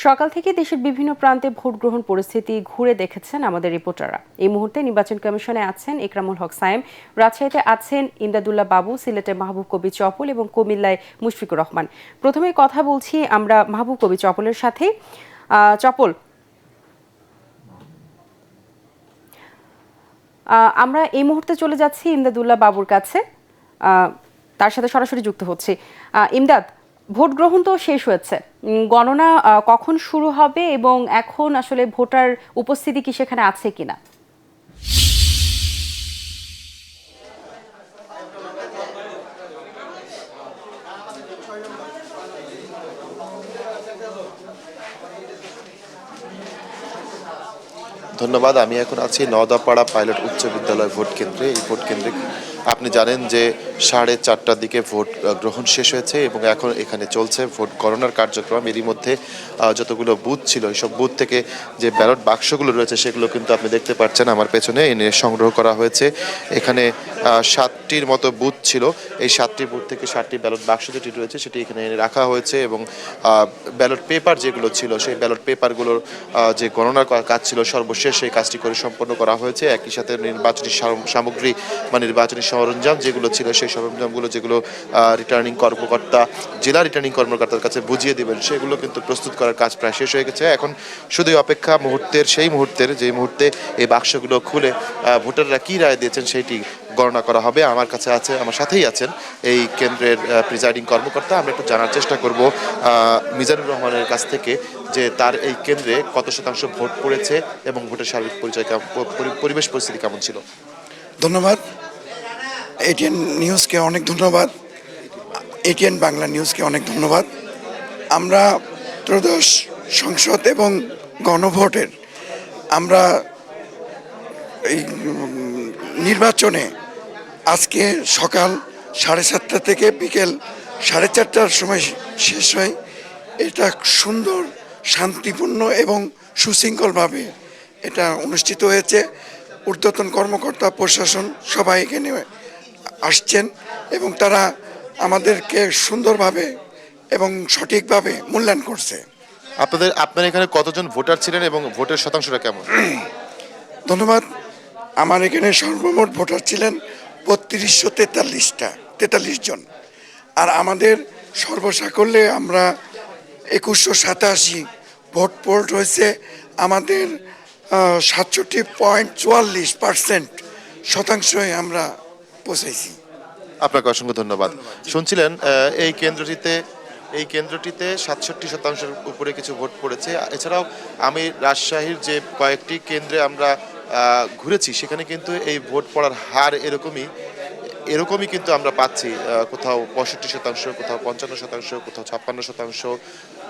সকাল থেকে দেশের বিভিন্ন প্রান্তে ভোট গ্রহণ পরিস্থিতি ঘুরে দেখেছেন আমাদের রিপোর্টাররা। এই মুহূর্তে নির্বাচন কমিশনে আছেন ইকরামুল হক সায়েম, রাজশাহীতে আছেন ইমদাদুল্লাহ বাবু, সিলেটে মাহবুব কবির চপল এবং কুমিল্লায় মুশফিকুর রহমান। প্রথমে কথা বলছি আমরা মাহবুব কবির চপলের সাথে। চপল, আমরা এই মুহূর্তে চলে যাচ্ছি ইমদাদুল্লাহ বাবুর কাছে, তার সাথে সরাসরি যুক্ত হচ্ছে। ইমদাদ, ভোট গ্রহণ তো শেষ হয়েছে, গণনা কখন শুরু হবে এবং এখন আসলে ভোটার উপস্থিতি কি সেখানে আছে কিনা? ধন্যবাদ। আমি এখন আছি নওদাপাড়া পাইলট উচ্চ বিদ্যালয় ভোট কেন্দ্রে। এই ভোট কেন্দ্রে আপনি জানেন যে 4:30টার দিকে ভোট গ্রহণ শেষ হয়েছে এবং এখন এখানে চলছে ভোট গণনার কার্যক্রম। এরই মধ্যে যতগুলো বুথ ছিল এইসব বুথ থেকে যে ব্যালট বাক্সগুলো রয়েছে সেগুলো কিন্তু আপনি দেখতে পাচ্ছেন আমার পেছনে এনে সংগ্রহ করা হয়েছে। এখানে 7টির মতো বুথ ছিল। এই 7টি বুথ থেকে 7টি ব্যালট বাক্স যেটি রয়েছে সেটি এখানে এনে রাখা হয়েছে এবং ব্যালট পেপার যেগুলো ছিল সেই ব্যালট পেপারগুলোর যে গণনার কাজ ছিল সর্বশেষ সেই কাজটি করে সম্পন্ন করা হয়েছে। একই সাথে নির্বাচনী সামগ্রী বা নির্বাচনী সরঞ্জাম যেগুলো ছিল সেই সরঞ্জামগুলো যেগুলো রিটার্নিং কর্মকর্তা জেলা রিটার্নিং কর্মকর্তার কাছে বুঝিয়ে দেবেন সেগুলো কিন্তু প্রস্তুত করার কাজ প্রায় শেষ হয়ে গেছে। এখন শুধু অপেক্ষা সেই মুহূর্তের যে মুহূর্তে এই বাক্সগুলো খুলে ভোটাররা কী রায় দিয়েছেন সেইটি গণনা করা হবে। আমার সাথেই আছেন এই কেন্দ্রের প্রিজাইডিং কর্মকর্তা। আমরা একটু জানার চেষ্টা করব মিজানুর রহমানের কাছ থেকে যে তার এই কেন্দ্রে কত শতাংশ ভোট পড়েছে এবং ভোটের সার্বিক পরিবেশ পরিস্থিতি কেমন ছিল। ধন্যবাদ। এটিএন নিউজকে অনেক ধন্যবাদ। এটিএন বাংলা নিউজকে অনেক ধন্যবাদ। আমরা ত্রয়োদশ সংসদ এবং গণভোটের আমরা এই নির্বাচনে আজকে সকাল 7:30 থেকে বিকেল 4:30টার সময় শেষ হয়। এটা সুন্দর, শান্তিপূর্ণ এবং সুশৃঙ্খলভাবে এটা অনুষ্ঠিত হয়েছে। ঊর্ধ্বতন কর্মকর্তা, প্রশাসন সবাই এখানে আসছেন এবং তারা আমাদেরকে সুন্দরভাবে এবং সঠিকভাবে মূল্যায়ন করছে। আপনার এখানে কতজন ভোটার ছিলেন এবং ভোটের শতাংশটা কেমন? ধন্যবাদ। আমার এখানে সর্বমোট ভোটার ছিলেন 3243 জন। আর আমাদের সর্বসাকল্যে আমরা 2187 ভোট পোর্ট হয়েছে। আমাদের 67.44% শতাংশই আমরা পৌঁছাইছি। আপনাকে অসংখ্য ধন্যবাদ। শুনছিলেন এই কেন্দ্রটিতে 67% উপরে কিছু ভোট পড়েছে। এছাড়াও আমি রাজশাহীর যে কয়েকটি কেন্দ্রে আমরা ঘুরেছি সেখানে কিন্তু এই ভোট পড়ার হার এরকমই কিন্তু আমরা পাচ্ছি। কোথাও 65%, কোথাও 55%, কোথাও 56%,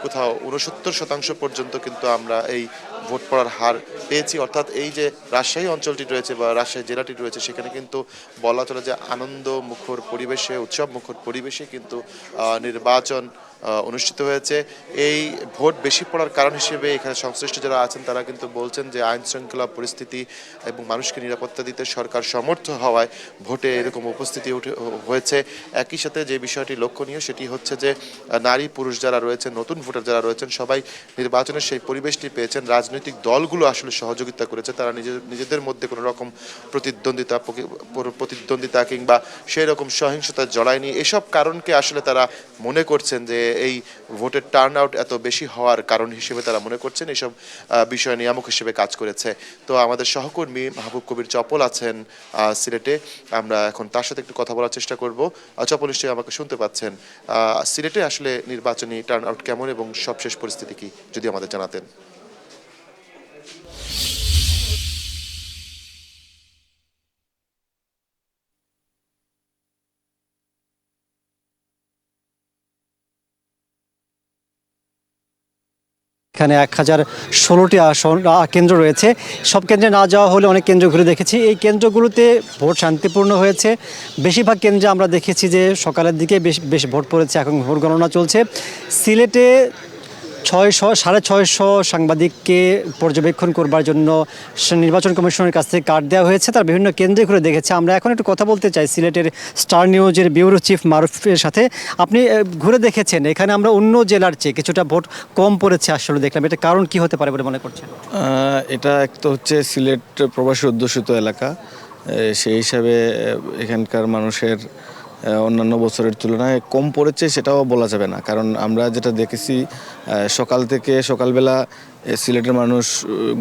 কোথাও 69% পর্যন্ত কিন্তু আমরা এই ভোট পড়ার হার পেয়েছি। অর্থাৎ এই যে রাজশাহী অঞ্চলটি রয়েছে বা রাজশাহী জেলাটি রয়েছে সেখানে কিন্তু বলা চলে যে আনন্দ মুখর পরিবেশে, উৎসব মুখর পরিবেশে কিন্তু নির্বাচন অনুষ্ঠিত হয়েছে। এই ভোট বেশি পড়ার কারণ হিসেবে এখানে সংশ্লিষ্ট যারা আছেন তারা কিন্তু বলছেন যে আইন শৃঙ্খলা পরিস্থিতি এবং মানুষকে নিরাপত্তা দিতে সরকার সমর্থ হওয়ায় ভোটে এরকম উপস্থিতি হয়েছে। একই সাথে যে বিষয়টি লক্ষণীয় সেটি হচ্ছে যে নারী পুরুষ যারা রয়েছেন, নতুন ভোটার যারা রয়েছেন সবাই নির্বাচনের সেই পরিবেশটি পেয়েছেন। রাজনৈতিক দলগুলো আসলে সহযোগিতা করেছে, তারা নিজেদের মধ্যে কোনো রকম প্রতিদ্বন্দ্বিতা কিংবা সেই রকম সহিংসতা জড়ায়নি। এসব কারণকে আসলে তারা মনে করছেন যে এই ভোটের টার্ন আউট এত বেশি হওয়ার কারণ হিসেবে তারা মনে করছেন এসব বিষয় নিয়ামক হিসেবে কাজ করেছে। তো আমাদের সহকর্মী মাহবুব কবির চপল আছেন সিলেটে, আমরা এখন তার সাথে একটু কথা বলার চেষ্টা করব। চপল নিশ্চয়ই আমাকে শুনতে পাচ্ছেন। সিলেটে আসলে নির্বাচনী টার্ন আউট কেমন এবং সবশেষ পরিস্থিতি কি যদি আমাদের জানাতেন। এখানে 1016টি আসন কেন্দ্র রয়েছে। সব কেন্দ্রে না যাওয়া হলে অনেক কেন্দ্র ঘুরে দেখেছি। এই কেন্দ্রগুলোতে ভোট শান্তিপূর্ণ হয়েছে। বেশিরভাগ কেন্দ্রে আমরা দেখেছি যে সকালের দিকে বেশ ভোট পড়েছে, এখন ভোট গণনা চলছে। সিলেটে 650 সাংবাদিককে পর্যবেক্ষণ করবার জন্য নির্বাচন কমিশনের কাছ থেকে কার্ড দেওয়া হয়েছে। তার বিভিন্ন কেন্দ্রে ঘুরে দেখেছে। আমরা এখন একটু কথা বলতে চাই সিলেটের স্টার নিউজের ব্যুরো চিফ মারুফের সাথে। আপনি ঘুরে দেখেছেন, এখানে আমরা অন্য জেলার চেয়ে কিছুটা ভোট কম পড়েছে আসলে দেখলাম, এটা কারণ কি হতে পারে বলে মনে করছেন? এটা এক তো হচ্ছে সিলেট প্রবাসী অধ্যুষিত এলাকা, সেই হিসাবে এখানকার মানুষের অন্যান্য বছরের তুলনায় কম পড়েছে সেটাও বলা যাবে না। কারণ আমরা যেটা দেখেছি সকালবেলা সিলেটের মানুষ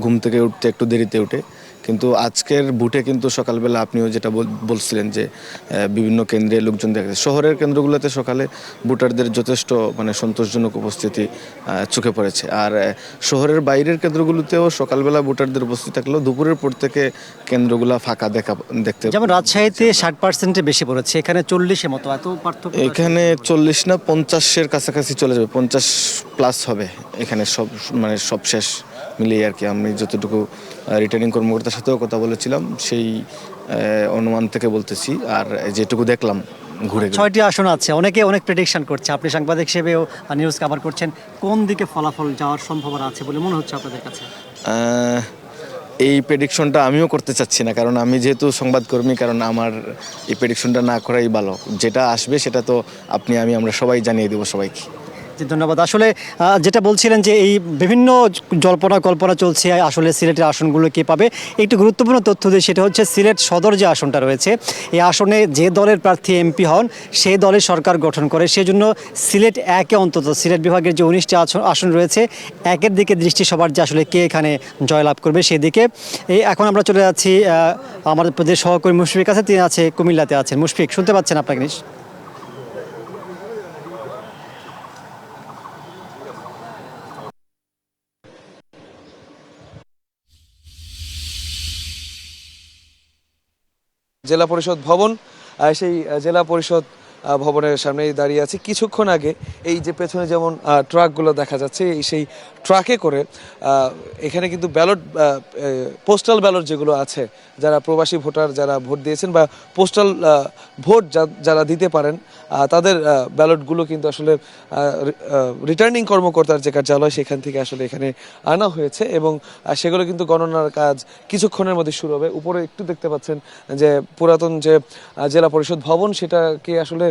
ঘুম থেকে উঠতে একটু দেরিতে উঠে, কিন্তু আজকের ভোটে কিন্তু সকালবেলা আপনিও যেটা বলছিলেন যে বিভিন্ন কেন্দ্রে লোকজন দেখা যায়। শহরের কেন্দ্রগুলোতে সকালে ভোটারদের যথেষ্ট সন্তোষজনক উপস্থিতি চোখে পড়েছে। আর শহরের বাইরের কেন্দ্রগুলোতেও সকালবেলা ভোটারদের উপস্থিতি থাকলেও দুপুরের পর থেকে কেন্দ্রগুলো ফাঁকা দেখতে, যেমন রাজশাহীতে 60% বেশি পড়েছে, এখানে 40-এর মতো, এত পার্থক্য? এখানে 40 না 50-এর কাছাকাছি চলে যাবে, 50+ হবে এখানে সব শেষ মিলিয়ে আর কি। আমি যতটুকু রিটার্নিং কর্মকর্তার সাথেও কথা বলেছিলাম সেই অনুমান থেকে বলতেছি, আর যেটুকু দেখলাম ঘুরে 6টি আসন আছে, অনেকে অনেক প্রেডিকশন করছে। আপনি সাংবাদিক হিসেবেও নিউজ কভার করছেন, কোন দিকে ফলাফল যাওয়ার সম্ভাবনা আছে বলে মনে হচ্ছে আপনাদের কাছে? এই প্রেডিকশনটা আমিও করতে চাচ্ছি না, কারণ আমি যেহেতু সংবাদকর্মী, কারণ আমার এই প্রেডিকশনটা না করাই ভালো। যেটা আসবে সেটা তো আমরা সবাই জানিয়ে দেবো সবাইকে। জি, ধন্যবাদ। আসলে যেটা বলছিলেন যে এই বিভিন্ন জল্পনা কল্পনা চলছে আসলে সিলেটের আসনগুলো কে পাবে, একটু গুরুত্বপূর্ণ তথ্য দিয়ে সেটা হচ্ছে সিলেট সদর যে আসনটা রয়েছে, এই আসনে যে দলের প্রার্থী এমপি হন সেই দলের সরকার গঠন করে। সেজন্য সিলেট 1-এ অন্তত সিলেট বিভাগের যে 19টি আসন রয়েছে, 1-এর দিকে দৃষ্টি সবার যে আসলে কে এখানে জয়লাভ করবে সেদিকে। এখন আমরা চলে যাচ্ছি আমাদের যে সহকর্মী মুশফিকের কাছে, তিনি আছে কুমিল্লাতে আছেন। মুশফিক, শুনতে পাচ্ছেন আপনাকে? জেলা পরিষদ ভবন, সেই জেলা পরিষদ ভবনের সামনেই দাঁড়িয়ে আছি। কিছুক্ষণ আগে এই যে পেছনে যেমন ট্রাকগুলো দেখা যাচ্ছে, সেই ট্রাকে করে এখানে কিন্তু ব্যালট, পোস্টাল ব্যালট যেগুলো আছে, যারা প্রবাসী ভোটার যারা ভোট দিয়েছেন বা পোস্টাল ভোট যারা দিতে পারেন, তাদের ব্যালটগুলো কিন্তু আসলে রিটার্নিং কর্মকর্তার যে কার্যালয় সেখান থেকে আসলে এখানে আনা হয়েছে এবং সেগুলো কিন্তু গণনার কাজ কিছুক্ষণের মধ্যে শুরু হবে। উপরে একটু দেখতে পাচ্ছেন যে পুরাতন যে জেলা পরিষদ ভবন, সেটাকে আসলে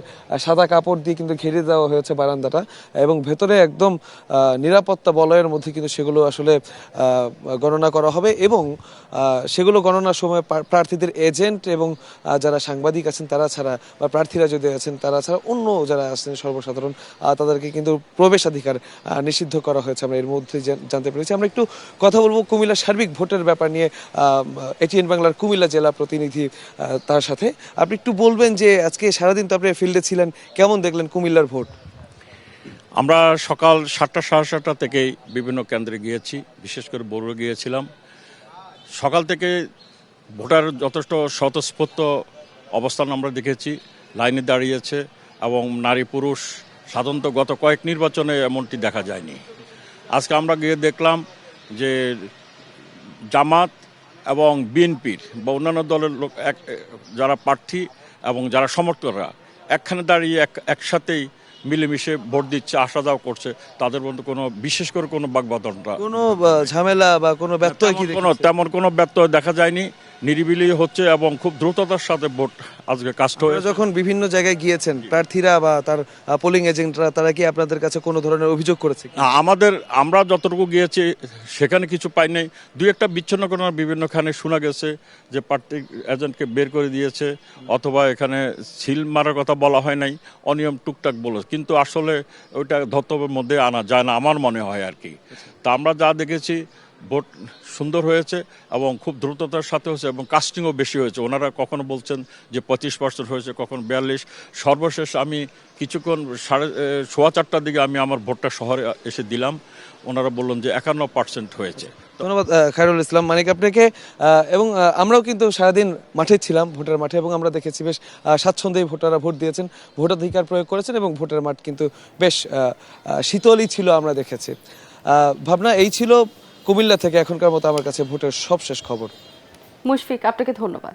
সাদা কাপড় দিয়ে কিন্তু ঘিরে দেওয়া হয়েছে বারান্দাটা, এবং ভেতরে একদম নিরাপত্তা বলয়ের মধ্যে কিন্তু সেগুলো আসলে গণনা করা হবে এবং সেগুলো গণনার সময় প্রার্থীদের এজেন্ট এবং যারা সাংবাদিক আছেন তারা ছাড়া বা প্রার্থীরা যদি আছেন তারা ছাড়া অন্য যারা আছেন সর্বসাধারণ, তাদেরকে কিন্তু প্রবেশাধিকার নিষিদ্ধ করা হয়েছে। আমরা এর মধ্যে জানতে পেরেছি। আমরা একটু কথা বলবো কুমিল্লার সার্বিক ভোটের ব্যাপার নিয়ে এটিএন বাংলার কুমিল্লা জেলা প্রতিনিধি তার সাথে। আপনি একটু বলবেন যে আজকে সারাদিন তো আপনি ফিল্ডে ছিলেন, কেমন দেখলেন কুমিল্লার ভোট? আমরা সকাল 7টা সাড়ে 7টা থেকেই বিভিন্ন কেন্দ্রে গিয়েছি, বিশেষ করে বড়ুয়া গিয়েছিলাম। সকাল থেকে ভোটার যথেষ্ট স্বতঃস্ফূর্ত অবস্থান আমরা দেখেছি, লাইনে দাঁড়িয়েছে এবং নারী পুরুষ সাধারণত গত কয়েক নির্বাচনে এমনটি দেখা যায়নি। আজকে আমরা গিয়ে দেখলাম যে জামাত এবং বিএনপির বা অন্যান্য দলের লোক যারা প্রার্থী এবং যারা সমর্থকরা একখানে দাঁড়িয়ে একসাথেই মিলেমিশে ভোট দিচ্ছে, আসা যাওয়া করছে। তাদের মধ্যে কোনো বিশেষ করে কোনো বাগবাদনটা, কোনো ঝামেলা বা কোনো ব্যত্যয় কি তেমন কোনো ব্যত্যয় দেখা যায়নি। নিরিবিলি হচ্ছে এবং খুব দ্রুততার সাথে ভোট আজকে কাস্ট হয়েছে। যখন বিভিন্ন জায়গায় গিয়েছেন প্রার্থীরা বা তার পোলিং এজেন্টরা, তারা কি আপনাদের কাছে কোনো ধরনের অভিযোগ করেছে? আমরা যতটুকু গিয়েছি সেখানে কিছু পাই নাই। দুই একটা বিচ্ছিন্ন ঘটনা বিভিন্নখানে শোনা গেছে যে প্রার্থী এজেন্টকে বের করে দিয়েছে, অথবা এখানে সিল মারার কথা বলা হয় নাই, অনিয়ম টুকটাক বলে, কিন্তু আসলে ওইটা ধর্তব্যের মধ্যে আনা যায় না আমার মনে হয় আর কি। তা আমরা যা দেখেছি ভোট সুন্দর হয়েছে এবং খুব দ্রুততার সাথে হয়েছে এবং কাস্টিংও বেশি হয়েছে। ওনারা কখনো বলছেন যে 25% হয়েছে, কখনো 42। সর্বশেষ আমি কিছুক্ষণ 4:15টার দিকে আমি আমার ভোটটা শহরে এসে দিলাম, ওনারা বললেন যে 51% হয়েছে। ধন্যবাদ খায়রুল ইসলাম মানিক আপনাকে। এবং আমরাও কিন্তু সারাদিন মাঠে ছিলাম, ভোটের মাঠে, এবং আমরা দেখেছি বেশ স্বাচ্ছন্দ্যেই ভোটাররা ভোট দিয়েছেন, ভোটাধিকার প্রয়োগ করেছেন এবং ভোটের মাঠ কিন্তু বেশ শীতলই ছিল আমরা দেখেছি। ভাবনা, এই ছিল কুমিল্লা থেকে এখনকার মতো আমার কাছে ভোটের সবশেষ খবর। মুশফিক, আপনাকে ধন্যবাদ।